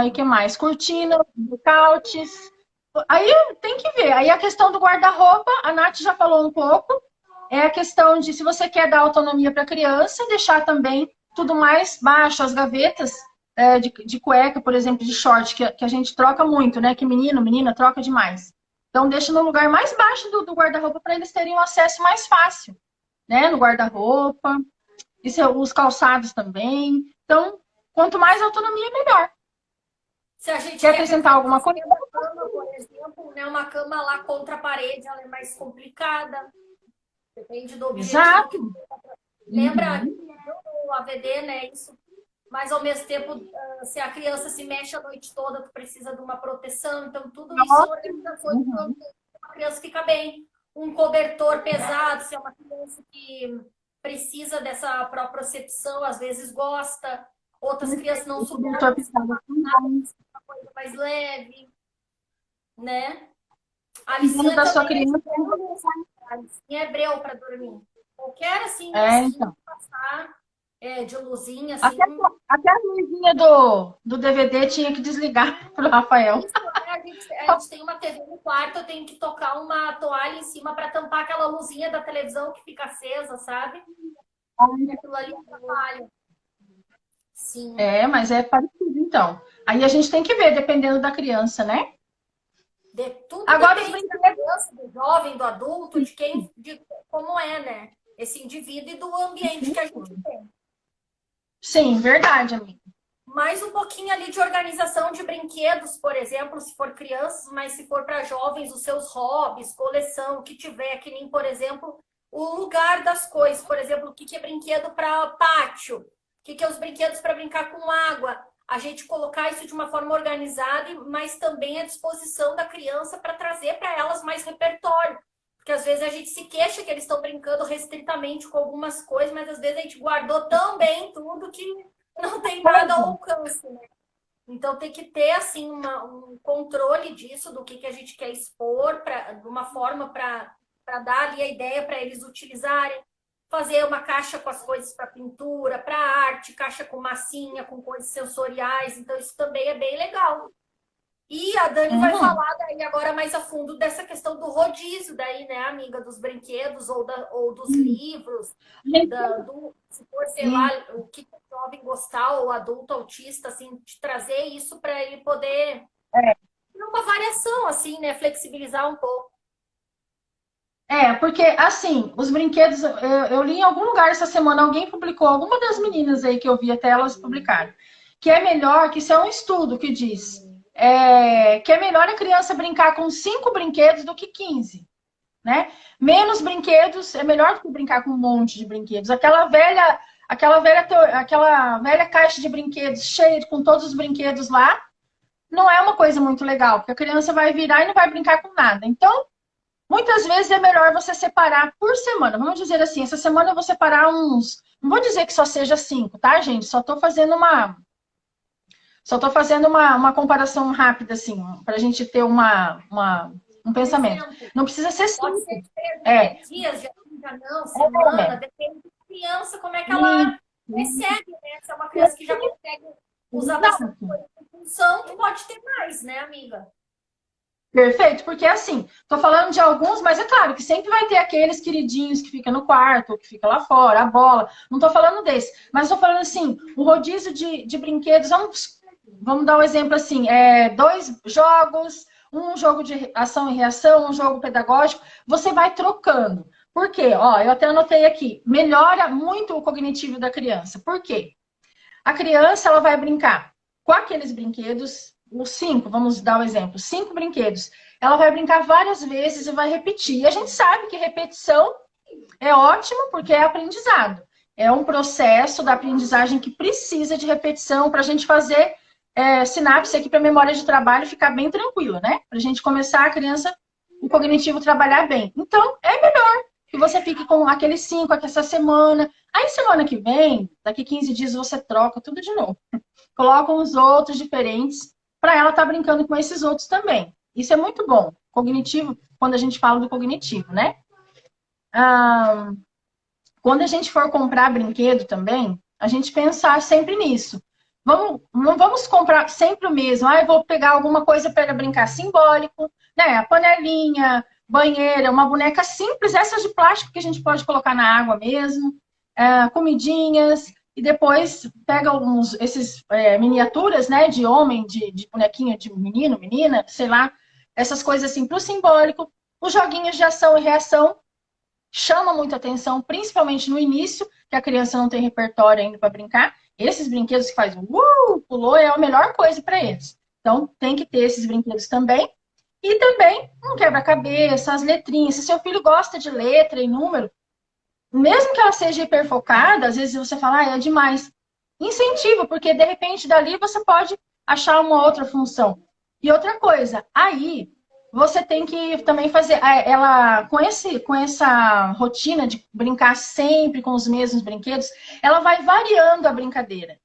B: E que mais? Cortina, blackouts. Aí tem que ver. Aí a questão do guarda-roupa, a Nath já falou um pouco. É a questão de se você quer dar autonomia para a criança, deixar também tudo mais baixo, as gavetas de cueca, por exemplo, de short, que a gente troca muito, né? Que menino, menina troca demais. Então deixa no lugar mais baixo do guarda-roupa para eles terem um acesso mais fácil. né? No guarda-roupa. Isso, os calçados também. Então, quanto mais autonomia, melhor.
A: Se a gente
B: Quer
A: quer
B: acrescentar alguma coisa?
A: uma cama, por exemplo, né? Uma cama lá contra a parede, ela é mais complicada. Depende do objetivo.
B: Exato.
A: Lembra
B: Uhum.
A: o AVD, né? Isso. Mas ao mesmo tempo, se a criança se mexe a noite toda, tu precisa de uma proteção. Então, tudo isso são organizações
B: Uhum.
A: para a criança ficar bem. Um cobertor pesado, se é uma criança que precisa dessa propriocepção, às vezes gosta. Outras crianças não
B: O
A: suportam
B: cobertor pesado
A: uma coisa mais leve, né? A
B: dentro
A: Licinha
B: da sua
A: também
B: criança.
A: a Licinha é breu para dormir. Qualquer assim,
B: Então.
A: passar de luzinha, assim.
B: Até a luzinha do DVD tinha que desligar pro Rafael.
A: Isso, né? A gente tem uma TV no quarto, eu tenho que tocar uma toalha em cima para tampar aquela luzinha da televisão que fica acesa, sabe? Aquilo ali atrapalha. Sim.
B: Mas é parecido, então. Aí a gente tem que ver, dependendo da criança, né?
A: Tudo
B: Agora os
A: depende da
B: brinquedos.
A: criança, do jovem, do adulto, de como é, né? Esse indivíduo e do ambiente que a gente tem.
B: Sim, verdade, amiga.
A: Mais um pouquinho ali de organização de brinquedos, por exemplo, se for crianças, mas se for para jovens, os seus hobbies, coleção, o que tiver, que nem, por exemplo, o lugar das coisas. Por exemplo, o que é brinquedo para pátio, o que é os brinquedos para brincar com água. A gente colocar isso de uma forma organizada, mas também à disposição da criança para trazer para elas mais repertório. Porque às vezes a gente se queixa que eles estão brincando restritamente com algumas coisas, mas às vezes a gente guardou tão bem tudo que não tem nada ao alcance, né? Então tem que ter assim um controle disso, do que a gente quer expor, de uma forma para dar ali a ideia para eles utilizarem. Fazer uma caixa com as coisas para pintura, para arte, caixa com massinha, com coisas sensoriais. Então isso também é bem legal. E a Dani vai falar daí agora mais a fundo dessa questão do rodízio daí, né, amiga, dos brinquedos ou dos livros, se for, sei lá, o que o jovem gostar, ou adulto autista, assim, de trazer isso para ele poder ter uma variação, assim, né, flexibilizar um pouco.
B: Porque, assim, os brinquedos, eu li em algum lugar essa semana, alguém publicou, alguma das meninas aí que eu vi até elas publicaram, que é melhor, que isso é um estudo que diz, que é melhor a criança brincar com 5 brinquedos do que 15, né? Menos brinquedos é melhor do que brincar com um monte de brinquedos. Aquela velha caixa de brinquedos cheia com todos os brinquedos lá, não é uma coisa muito legal, porque a criança vai virar e não vai brincar com nada. Então, muitas vezes é melhor você separar por semana. Vamos dizer assim, essa semana eu vou separar uns. Não vou dizer que só seja 5, tá, gente? Só estou fazendo uma comparação rápida, assim, para a gente ter um pensamento. Não precisa ser 5.
A: Pode ser de dias, já não, semana, depende da criança, como é que ela recebe, né? Se é uma criança que já consegue usar bastante coisa em função, tu pode ter mais, né, amiga?
B: Perfeito, porque assim, tô falando de alguns, mas é claro que sempre vai ter aqueles queridinhos que ficam no quarto, que fica lá fora, a bola. Não tô falando desse, mas tô falando assim, o rodízio de brinquedos, vamos dar um exemplo assim, 2 jogos, um jogo de ação e reação, um jogo pedagógico, você vai trocando. Por quê? Ó, eu até anotei aqui, melhora muito o cognitivo da criança. Por quê? A criança, ela vai brincar com aqueles brinquedos, os 5, vamos dar o exemplo, 5 brinquedos. Ela vai brincar várias vezes e vai repetir. E a gente sabe que repetição é ótimo porque é aprendizado. É um processo da aprendizagem que precisa de repetição para a gente fazer sinapse aqui para a memória de trabalho ficar bem tranquila, né? Para a gente começar a criança, o cognitivo trabalhar bem. Então, é melhor que você fique com aqueles 5 aqui essa semana. Aí, semana que vem, daqui 15 dias, você troca tudo de novo. Coloca uns outros diferentes para ela estar brincando com esses outros também. Isso é muito bom. Cognitivo, quando a gente fala do cognitivo, né? Quando a gente for comprar brinquedo também, a gente pensar sempre nisso. Não vamos comprar sempre o mesmo. Eu vou pegar alguma coisa para brincar simbólico, né? A panelinha, banheira, uma boneca simples, essas de plástico que a gente pode colocar na água mesmo, comidinhas, e depois pega esses miniaturas, né, de homem, de bonequinho, de menino, menina, sei lá, essas coisas assim para o simbólico, os joguinhos de ação e reação, chama muita atenção, principalmente no início, que a criança não tem repertório ainda para brincar. Esses brinquedos que faz pulou, é a melhor coisa para eles. Então, tem que ter esses brinquedos também. E também um quebra-cabeça, as letrinhas. Se seu filho gosta de letra e número, mesmo que ela seja hiperfocada, às vezes você fala, é demais. Incentiva, porque de repente dali você pode achar uma outra função. E outra coisa, aí você tem que também fazer ela com essa rotina de brincar sempre com os mesmos brinquedos, ela vai variando a brincadeira.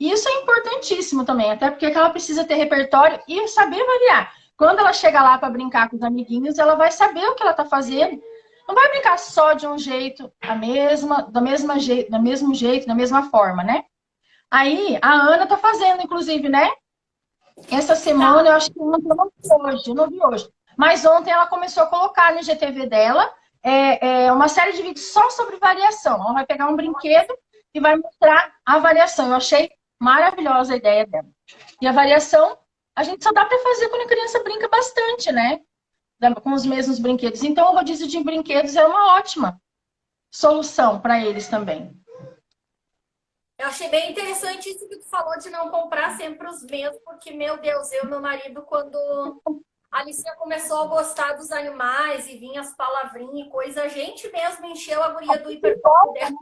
B: E isso é importantíssimo também, até porque ela precisa ter repertório e saber variar. Quando ela chega lá para brincar com os amiguinhos, ela vai saber o que ela está fazendo. Não vai brincar só de um jeito, do mesmo jeito, da mesma forma, né? Aí, a Ana está fazendo, inclusive, né? Essa semana, eu acho que ontem, eu não vi hoje. Mas ontem ela começou a colocar no IGTV dela uma série de vídeos só sobre variação. Ela vai pegar um brinquedo e vai mostrar a variação. Eu achei maravilhosa a ideia dela. E a variação, a gente só dá para fazer quando a criança brinca bastante, né? Com os mesmos brinquedos. Então, o rodízio de brinquedos é uma ótima solução para eles também.
A: Eu achei bem interessante isso que tu falou de não comprar sempre os mesmos, porque, meu Deus, eu e meu marido, quando a Alicinha começou a gostar dos animais e vinha as palavrinhas e coisa, a gente mesmo encheu a guria do hiperfoco dela.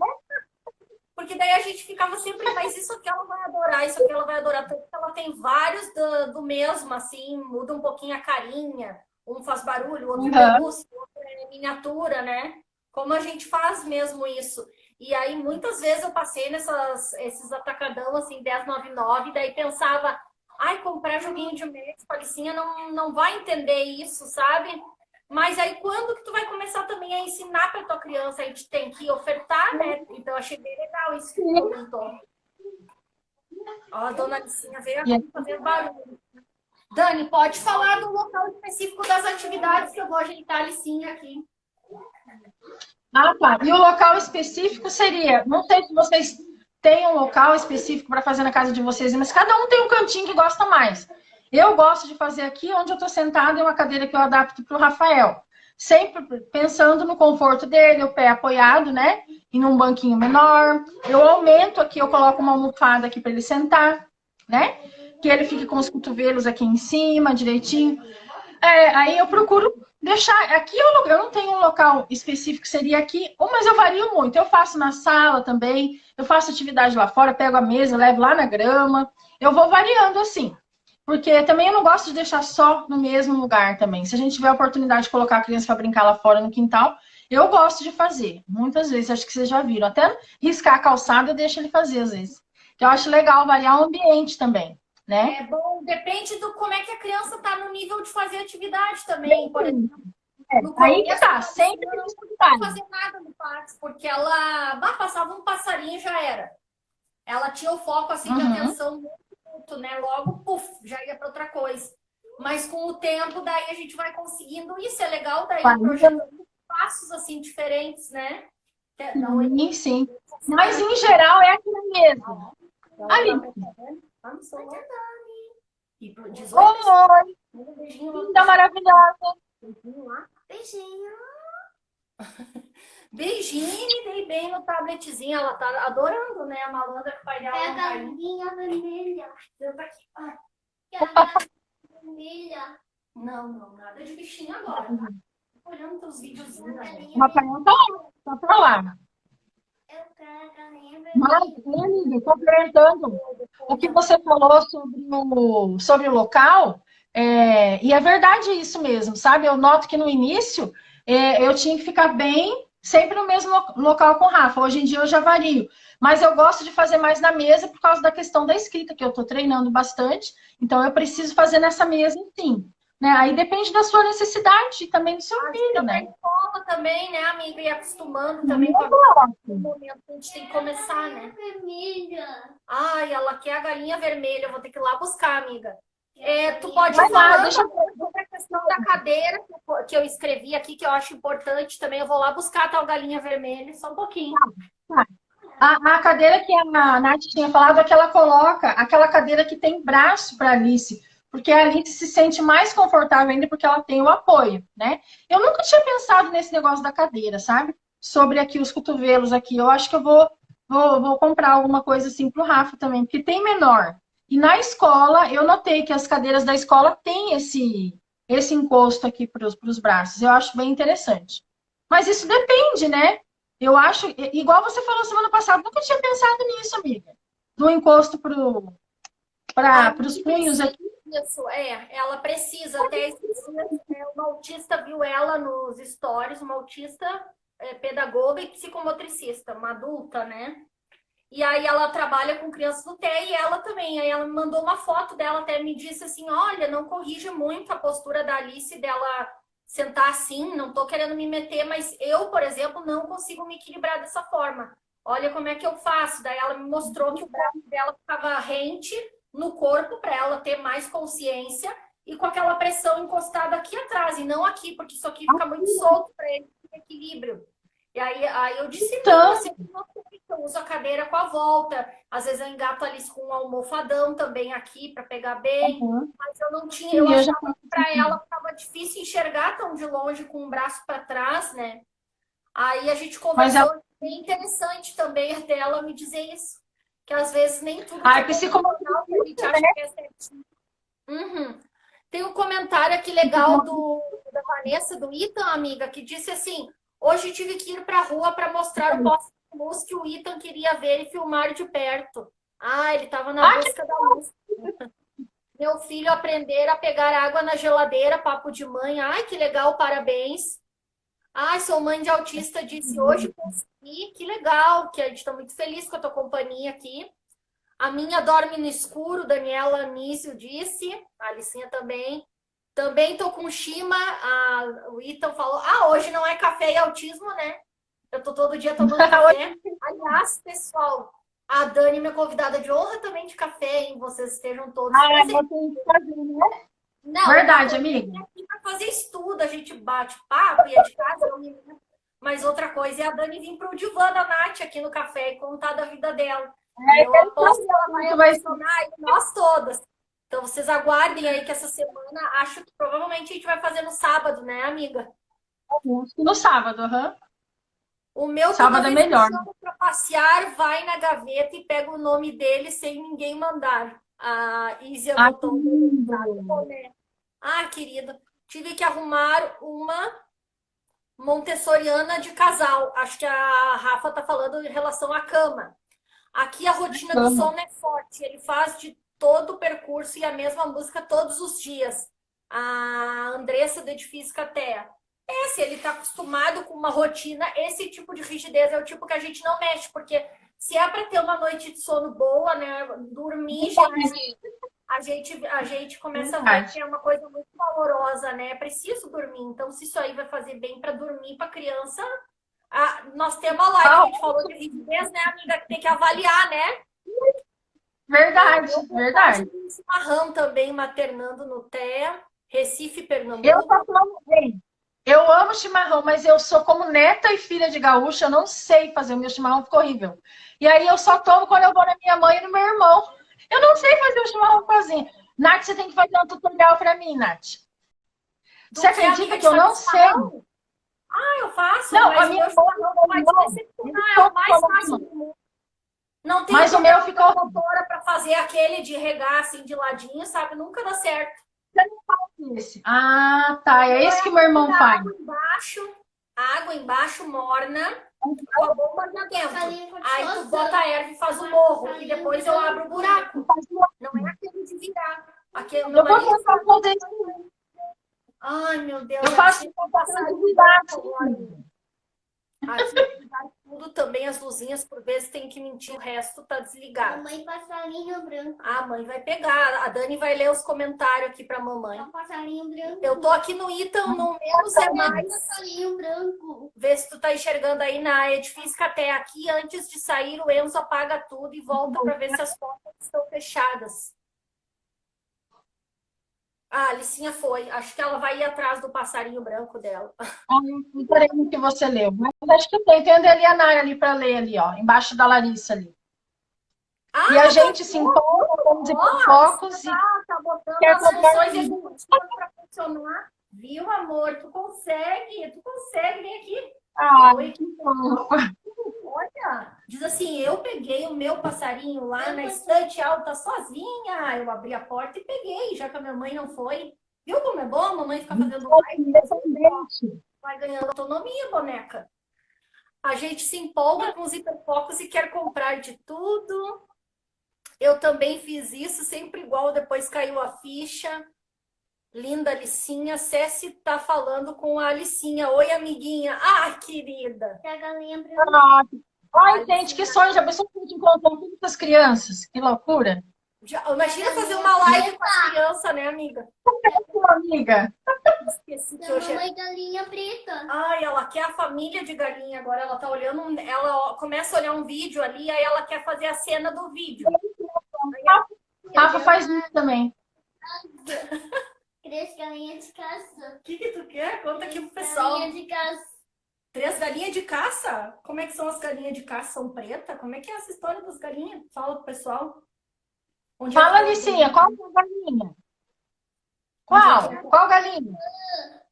A: Porque daí a gente ficava sempre, mas isso aqui ela vai adorar, isso aqui ela vai adorar. Porque ela tem vários do mesmo, assim, muda um pouquinho a carinha. Um faz barulho, outro pelúcia, outro é miniatura, né? Como a gente faz mesmo isso. E aí, muitas vezes eu passei esses atacadão, assim, 10,99, daí pensava, ai, comprar joguinho de mês, Alicinha não vai entender isso, sabe? Mas aí, quando que tu vai começar também a ensinar para tua criança? A gente tem que ofertar, né? Então, eu achei bem legal isso que tu comentou. Ó, a dona Alicinha veio aqui fazer barulho. Dani, pode falar do local específico das atividades que eu vou ajeitar a Alicinha aqui.
B: Ah, tá. E o local específico seria, não sei se vocês têm um local específico para fazer na casa de vocês, mas cada um tem um cantinho que gosta mais. Eu gosto de fazer aqui onde eu estou sentada em uma cadeira que eu adapto para o Rafael. Sempre pensando no conforto dele, o pé apoiado, né? E num banquinho menor. Eu aumento aqui, eu coloco uma almofada aqui para ele sentar, né? Que ele fique com os cotovelos aqui em cima, direitinho. Aí eu procuro deixar... Aqui eu não tenho um local específico, seria aqui, mas eu vario muito. Eu faço na sala também, eu faço atividade lá fora, pego a mesa, levo lá na grama. Eu vou variando assim. Porque também eu não gosto de deixar só no mesmo lugar também. Se a gente tiver a oportunidade de colocar a criança para brincar lá fora no quintal, eu gosto de fazer. Muitas vezes, acho que vocês já viram. Até riscar a calçada eu deixo ele fazer às vezes. Eu acho legal variar o ambiente também, né?
A: É bom, depende do como é que a criança está no nível de fazer atividade também. Por exemplo,
B: aí que tá, sempre que
A: não vai fazer nada no parque, porque ela passava um passarinho e já era. Ela tinha o foco assim de atenção muito, né? Logo, puf, já ia para outra coisa. Mas com o tempo, daí a gente vai conseguindo. Isso é legal, daí projetando passos assim diferentes, né?
B: Sim. Mas em geral é aquilo mesmo. Ali. Oi! Linda, maravilhosa!
A: Beijinho lá. Beijinho! Beijinho, dei bem no tabletzinho. Ela tá adorando, né? A malandra que o pai dela.
C: É a galinha vermelha. É a galinha vermelha.
A: Não, nada de bichinho agora. Tá? Olhando teus videozinhos.
B: O Rafael tá pra lá.
C: Eu quero a galinha vermelha.
B: Mas, amiga, tô perguntando o que você falou sobre o local. E é verdade isso mesmo, sabe? Eu noto que no início eu tinha que ficar bem sempre no mesmo local com o Rafa. Hoje em dia eu já vario. Mas eu gosto de fazer mais na mesa por causa da questão da escrita, que eu estou treinando bastante. Então eu preciso fazer nessa mesa, sim. Né? Aí depende da sua necessidade e também do seu filho, né?
A: Escola também, né, amiga? E acostumando também com o momento que a gente tem que começar, né?
C: Vermelha.
A: Ai, ela quer a galinha vermelha. Eu vou ter que ir lá buscar, amiga. Tu pode
B: Vai lá,
A: falar sobre a questão da cadeira que eu escrevi aqui, que eu acho importante também. Eu vou lá buscar a tal galinha vermelha, só um pouquinho.
B: A cadeira que a Nath tinha falado é que ela coloca aquela cadeira que tem braço para Alice, porque a Alice se sente mais confortável ainda porque ela tem o apoio, né? Eu nunca tinha pensado nesse negócio da cadeira, sabe? sobre aqui os cotovelos aqui. Eu acho que eu vou comprar alguma coisa assim pro Rafa também, porque tem menor. E na escola, eu notei que as cadeiras da escola têm esse encosto aqui para os braços. Eu acho bem interessante. Mas isso depende, né? Eu acho, igual você falou semana passada, nunca tinha pensado nisso, amiga. Do encosto para os punhos aqui.
A: Isso, ela precisa. Até esses dias, uma autista viu ela nos stories, uma autista pedagoga e psicomotricista, uma adulta, né? E aí ela trabalha com crianças no TEA e ela também. Aí ela me mandou uma foto dela, até me disse assim, olha, não corrige muito a postura da Alice dela sentar assim, não tô querendo me meter, mas eu, por exemplo, não consigo me equilibrar dessa forma. Olha como é que eu faço. Daí ela me mostrou que o braço dela ficava rente no corpo para ela ter mais consciência e com aquela pressão encostada aqui atrás e não aqui, porque isso aqui fica muito solto para ele ter equilíbrio. E aí eu disse, não, assim, eu uso a cadeira com a volta, às vezes eu engato ali com um almofadão também aqui para pegar bem, mas eu não tinha, eu achava que para ela ficava difícil enxergar tão de longe com o braço para trás, né? Aí a gente conversou, bem interessante também até ela me dizer isso, que às vezes nem tudo que a gente acha que é certinho. Tem um comentário aqui legal da Vanessa, do Ethan, amiga, que disse assim, hoje tive que ir para a rua para mostrar o poste de luz que o Ethan queria ver e filmar de perto. Ah, ele estava na busca da luz. Meu filho aprender a pegar água na geladeira, papo de mãe. Ai, que legal, parabéns. Ai, sou mãe de autista, disse hoje consegui. Que legal, que a gente está muito feliz com a tua companhia aqui. A minha dorme no escuro, Daniela Anísio disse. A Alicinha também. Também tô com Shima, o Ethan falou, hoje não é café e autismo, né? Eu tô todo dia tomando café. Aliás, pessoal, a Dani, minha convidada de honra também de café, hein? Vocês estejam todos
B: né? Não, verdade, amiga.
A: Aqui para fazer estudo, a gente bate papo, e é de casa, mas outra coisa é a Dani vir pro divã da Nath aqui no café e contar da vida dela. Eu aposto que ela vai emocionar nós todas. Então, vocês aguardem aí que essa semana, acho que provavelmente a gente vai fazer no sábado, né, amiga?
B: No sábado,
A: O meu
B: sábado é melhor.
A: Para passear, vai na gaveta e pega o nome dele sem ninguém mandar. A Ísia botou querida, tive que arrumar uma montessoriana de casal. Acho que a Rafa tá falando em relação à cama. Aqui a rotina do sono é forte. Ele faz de todo o percurso e a mesma música todos os dias. A Andressa do Edifício Catea. Se ele está acostumado com uma rotina, esse tipo de rigidez é o tipo que a gente não mexe, porque se é para ter uma noite de sono boa, né, dormir, a gente começa a ver que é uma coisa muito valorosa, né? É preciso dormir. Então, se isso aí vai fazer bem para dormir para criança, nós temos a live, a gente falou de rigidez, né, amiga, que tem que avaliar, né?
B: Verdade, verdade.
A: Chimarrão também maternando no TEA, Recife, Pernambuco.
B: Eu amo chimarrão, mas eu sou como neta e filha de gaúcha, eu não sei fazer, o meu chimarrão ficou horrível. E aí eu só tomo quando eu vou na minha mãe e no meu irmão. Eu não sei fazer o chimarrão sozinha. Nath, você tem que fazer um tutorial pra mim, Nath. Você acredita que eu não sei?
A: Eu faço.
B: Não, a minha
A: chimarrão vai decepcionar, é o mais fácil do mundo. Não tem
B: o meu ficou
A: para fazer aquele de regar assim de ladinho, sabe? Nunca dá certo.
B: Você não faz esse. Tá. É esse que meu irmão faz.
A: Água embaixo, morna, com a bomba na dentro. Aí tu bota a erva e faz o morro. E depois eu abro o buraco. Não é aquele de virar. Aquele meu marido fazer isso. Ai, meu Deus.
B: Eu faço passar de virar.
A: Tudo também, as luzinhas, por vezes tem que mentir, o resto tá desligado.
C: Mamãe, passarinho branco.
A: A mãe vai pegar, a Dani vai ler os comentários aqui pra mamãe.
C: Passarinho branco.
A: Eu tô aqui no Ethan, no menos é mais.
C: Passarinho branco.
A: Vê se tu tá enxergando aí na edifício até aqui, antes de sair, o Enzo apaga tudo e volta pra ver se as portas estão fechadas. A Alicinha foi. Acho que ela vai ir atrás do passarinho branco dela.
B: Não parei no que você leu. Mas acho que tem. Tem a Elianara ali para ler ali, ó. Embaixo da Larissa ali. E a gente se empolga com os hipofocos.
A: Tá botando as funções executivas para funcionar. Viu, amor? Tu consegue. Vem aqui.
B: Ah,
A: Oi.
B: que fofo.
A: Olha, diz assim, eu peguei o meu passarinho lá na estante alta sozinha. Eu abri a porta e peguei, já que a minha mãe não foi. Viu como é bom a mamãe ficar fazendo live?
B: Independente.
A: Vai ganhando autonomia, boneca. A gente se empolga com os hiperfocos e quer comprar de tudo. Eu também fiz isso, sempre igual, depois caiu a ficha. Linda Alicinha. Ceci tá falando com a Alicinha. Oi, amiguinha. Ah, querida.
C: Que a galinha
B: Ah, ai, gente, que sonho. Já pensou que a gente encontrou todas as crianças? Que loucura.
A: Imagina fazer uma live com as crianças, né, amiga?
B: Sua amiga.
A: Esqueci que
C: da
A: hoje é...
C: mamãe galinha preta.
A: Ai, ela quer a família de galinha agora. Ela tá olhando, ela começa a olhar um vídeo ali, aí ela quer fazer a cena do vídeo.
B: Rafa faz isso também.
C: Três galinhas de caça.
A: O que tu quer? Conta aqui pro pessoal.
C: Galinha de caça.
A: 3 galinhas de caça? Como é que são as galinhas de caça? São preta? Como é que é essa história das galinhas? Fala pro pessoal. Onde
B: Fala,
A: é que
B: Alicinha, qual é a galinha? Qual? Qual galinha?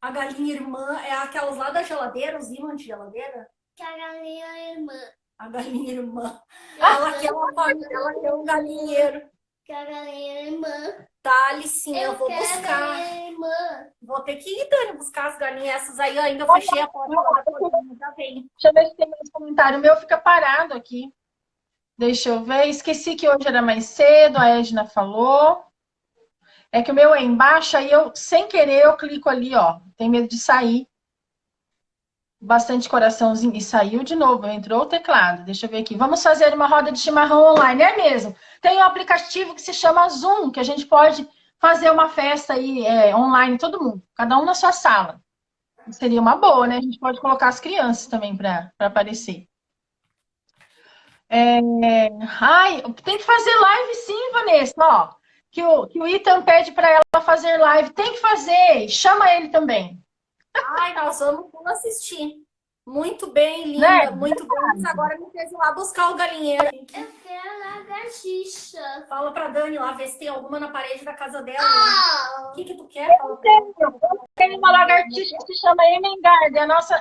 A: a galinha irmã é aquelas lá da geladeira, os ímãs de geladeira?
C: Que a galinha é irmã.
A: A galinha irmã. Ela quer uma família, ela quer um galinheiro.
C: Que a galinha é irmã.
A: Tá, Alicinha, eu vou
C: quero a
A: buscar.
C: galinha irmã.
A: Vou ter que ir, Dani, buscar as galinhas. Essas aí eu ainda fechei a porta lá da cozinha, já vem.
B: Deixa eu ver se tem mais comentário. O meu fica parado aqui. Deixa eu ver. Esqueci que hoje era mais cedo. A Edna falou. É que o meu é embaixo, aí eu, sem querer, eu clico ali, ó. Tem medo de sair. Bastante coraçãozinho. E saiu de novo, entrou o teclado. Deixa eu ver aqui. Vamos fazer uma roda de chimarrão online. É mesmo. Tem um aplicativo que se chama Zoom, que a gente pode fazer uma festa aí online, todo mundo. Cada um na sua sala. Seria uma boa, né? A gente pode colocar as crianças também para aparecer. Ai, tem que fazer live sim, Vanessa. Ó, que o Ethan pede para ela fazer live. Tem que fazer. Chama ele também.
A: Ai, nós vamos assistir. Muito bem, linda,
B: Né?
A: muito bem. Mas agora me fez ir lá buscar o galinheiro.
C: Eu quero lagartixa.
A: Fala pra Dani lá, ver se tem alguma na parede da casa dela.
C: Ah!
A: O que tu quer? Fala pra ela.
B: Tem uma lagartixa que se chama Emengard.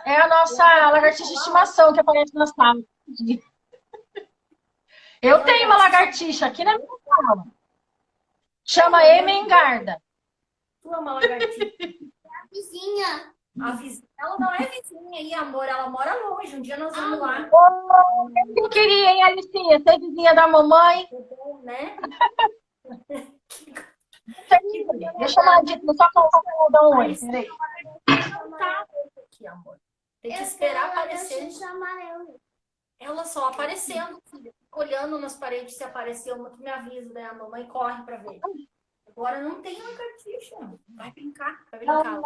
B: É a nossa lagartixa de estimação que aparece na sala. Eu tenho uma lagartixa aqui na minha sala. Chama Emengarda.
A: Tu é uma lagartixa.
C: Vizinha.
A: A vizinha, ela não é vizinha aí, amor. Ela mora longe. Um dia nós vamos lá.
B: Oh, eu queria, hein, Alicinha? Ser vizinha da mamãe.
A: Né?
B: Deixa eu chamar a Dita, só colocar o dar um oi. Peraí.
A: Tá aqui, amor. Tem que esperar aparecer.
C: Lagartixa amarela.
A: Ela só aparecendo, filha. Olhando nas paredes se apareceu uma, tu me avisa, né? A mamãe corre pra ver. Agora não tem lagartixa. Vai brincar, vai brincar.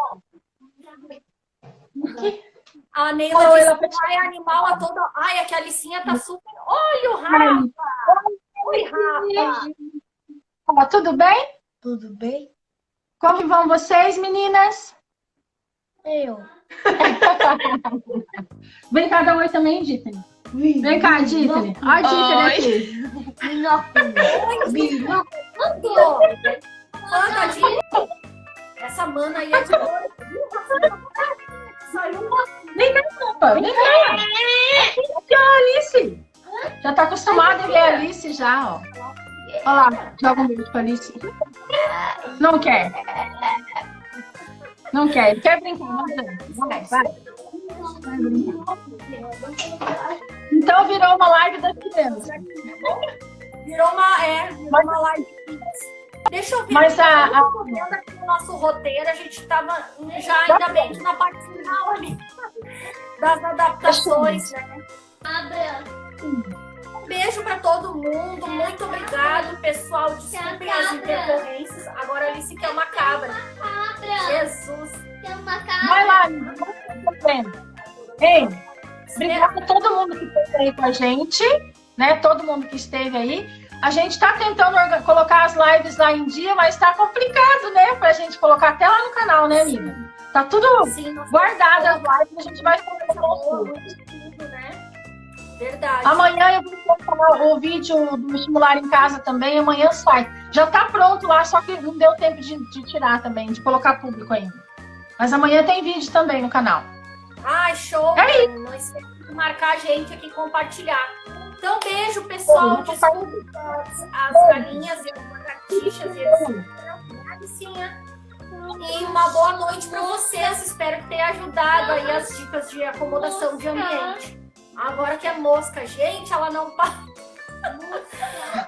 A: A Neila disse que é animal a toda. Ai, é que a Alicinha tá super. Olha o Rafa! Oi, Rafa!
B: Ó, tudo bem?
C: Tudo bem?
B: Como que vão vocês, meninas?
C: Eu.
B: Vem cá dar um oi também, Dítene. Vem cá, Dítene. Olha a Dítene aqui.
A: Manda, Dítene. Essa mana aí é de ouro. Saiu uma.
B: Vem cá, Rafa. Vem cá. Aqui é a Alice. Já tá acostumada a ver a Alice já, ó. Olha lá, joga um beijo pra Alice. Não quer. Não quer. Quer brincar, não vai. Vai brincar. Então virou uma live das crianças.
A: Virou uma live. Deixa eu ver.
B: Mas
A: vendo aqui no nosso roteiro, a gente tava já ainda bem que na parte final ali das adaptações, né? Um beijo pra todo mundo, muito obrigado, pessoal. Desculpem as intercorrência. Agora a Alice quer uma cabra. Jesus.
C: Tem uma cabra.
B: vai lá, amiga. Ei, obrigada a todo mundo que esteve aí com a gente, né? Todo mundo que esteve aí. A gente está tentando colocar as lives lá em dia, mas está complicado, né? Pra gente colocar até lá no canal, né, amiga? Tá tudo guardado as lives, a gente vai colocar
A: tudo, né? Verdade.
B: Amanhã eu vou colocar o vídeo do estimular em casa também, amanhã sai. Já tá pronto lá, só que não deu tempo de tirar também, de colocar público ainda. Mas amanhã tem vídeo também no canal.
A: Ai, show!
B: É
A: Dani. Não esqueça de marcar a gente aqui e compartilhar. Então, beijo, pessoal. Desculpa as galinhas e as lagartixas e e uma boa noite para vocês. Espero que tenha ajudado aí as dicas de acomodação de ambiente. Agora que é mosca, gente, ela não para.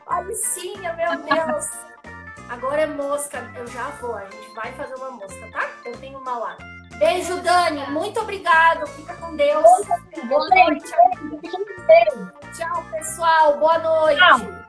A: Alicinha, meu Deus. Agora é mosca. Eu já vou. A gente vai fazer uma mosca, tá? Eu tenho uma lá. Beijo, Dani. Muito obrigado. Fica com Deus. Boa noite. Tchau, pessoal. Boa noite.
B: Tchau.